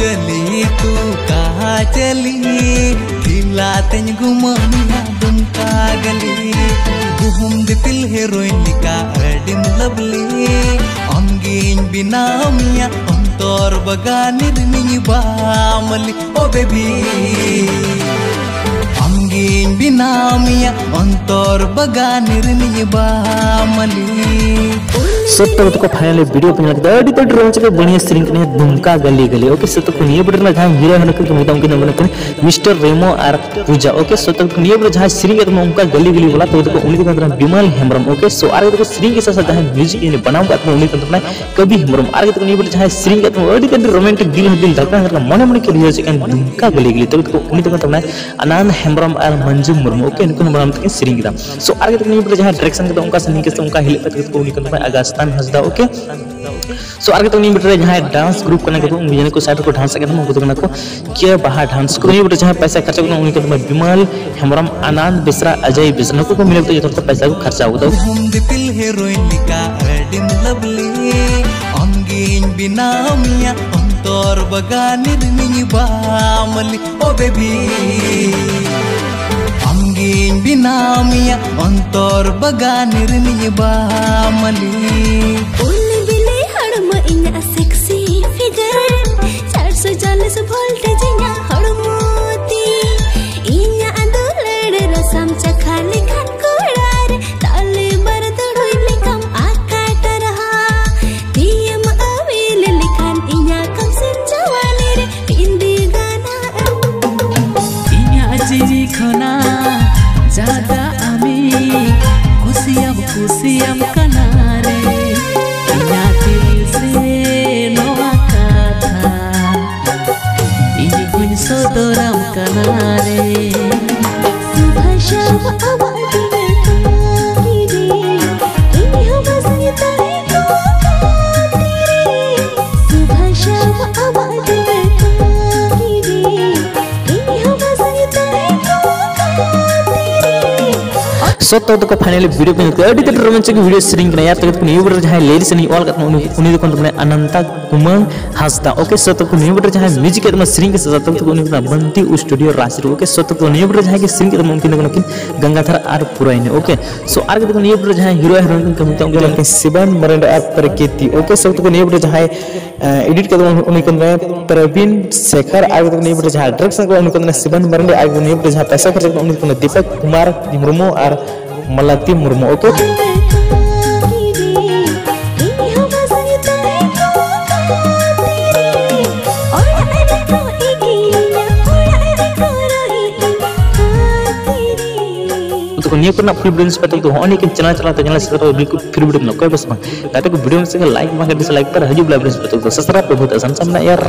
चली तू कहाँ चली दिलातें घुमामिया दुमका गली गुहम दिल हेरोइन लिका अडिम लवली अंगीन बिनामिया अंतोर बगानिर मिनी बामली ओ बेबी अंगीन बिनामिया अंतोर बगानिर मिनी बामली सब तक को फाइनली वीडियो पे लगता है तो ड्रोन से बढ़िया स्ट्रिंग ने दुमका गली गली ओके सो तो निये बटन में जहां हीरो हन के मैं उनके नाम ने मिस्टर रेमो आर पूजा ओके सो तो निये बटन जहां स्ट्रिंग के उनका गली गली बोला तो उनके अंदर बिमल हेम्ब्रम ओके सो आगे तो स्ट्रिंग के साथ जहां म्यूजिक ने बनाऊं का तो उनके अंदर कभी हेम्ब्रम आगे तो निये बटन जहां स्ट्रिंग के तो अड़ी तो रोमांटिक दिल धड़कन करना मन मन के लिए से दुमका गली गली तो उनके अंदर आनंद हेम्ब्रम और मंजू मुर्मू ओके इनको नाम तक स्ट्रिंग का सो आगे तो निये बटन जहां डायरेक्शन के तो उनका सनी के उनका हिल तक उनके अंदर अगस्तान हसदा ओके सो आगे तो नहीं बेटे जहां डांस ग्रुप करने को मुझे को साइड को डांस करना उनको तो को के बाहर डांस को नहीं बेटे जहां पैसा खर्चा करना उनके तो बिमल हेम्ब्रम आनंद बिसरा अजय बिसना को मिले तो ये तो पैसा को खर्चा होता हम दिल हीरोइन लिका अडिम लवली अंगीन बिनामिया अंतोर बगानिर मिनी बामली ओ बेबी अंगीन बिनामिया अंतोर बगानिर मिनी बामली sexy figure 440 voltage nya hormoti inya adulad rasam chakhali khan kodar tale bar tadoi likam akata raha diyam avil likhan inya kam sin jawani re pindi gana inya ajiri khona jada ami kusiyam kanare inya til se Sodoram kanare subhasha awad mein kiri ini hum asita hai to tere subhasha awad mein kiri ini hum asita hai to tere सो तो finally video पे अड़ी तो रोमांचक video string ना यार तो new butter जहां ladies नहीं ऑल करना उन्हीं को तुमने अनंता कुमंग हंसदा ओके सो तो न्यू बटर जहां म्यूजिक के स्ट्रिंग के साथ तो उन्हीं बनती स्टूडियो राशि ओके सो तो न्यू बटर जहां के स्ट्रिंग के मुमकिन गंगाधर आर पुराइन ओके सो आर के न्यू बटर जहां हीरो हीरोइन के मुमकिन उनके शिवन मरंड आर प्रकृति ओके सो तो न्यू बटर जहां एडिट के उन्हीं को प्रवीण शेखर आगे तो न्यू बटर जहां डायरेक्शन के उन्हीं को शिवन मरंड आगे न्यू बटर जहां पैसा खर्च उन्हीं को दीपक कुमार मुर्मू और मलाती मुर्मू ओके तो निये करना फुल वीडियो पे तो होने के चैनल से तो बिल्कुल फ्री वीडियो न कोई बस ताकि वीडियो में से लाइक मांगे लाइक पर हजू लाइव पे तो सब्सक्राइब पे बहुत आसान सामना यार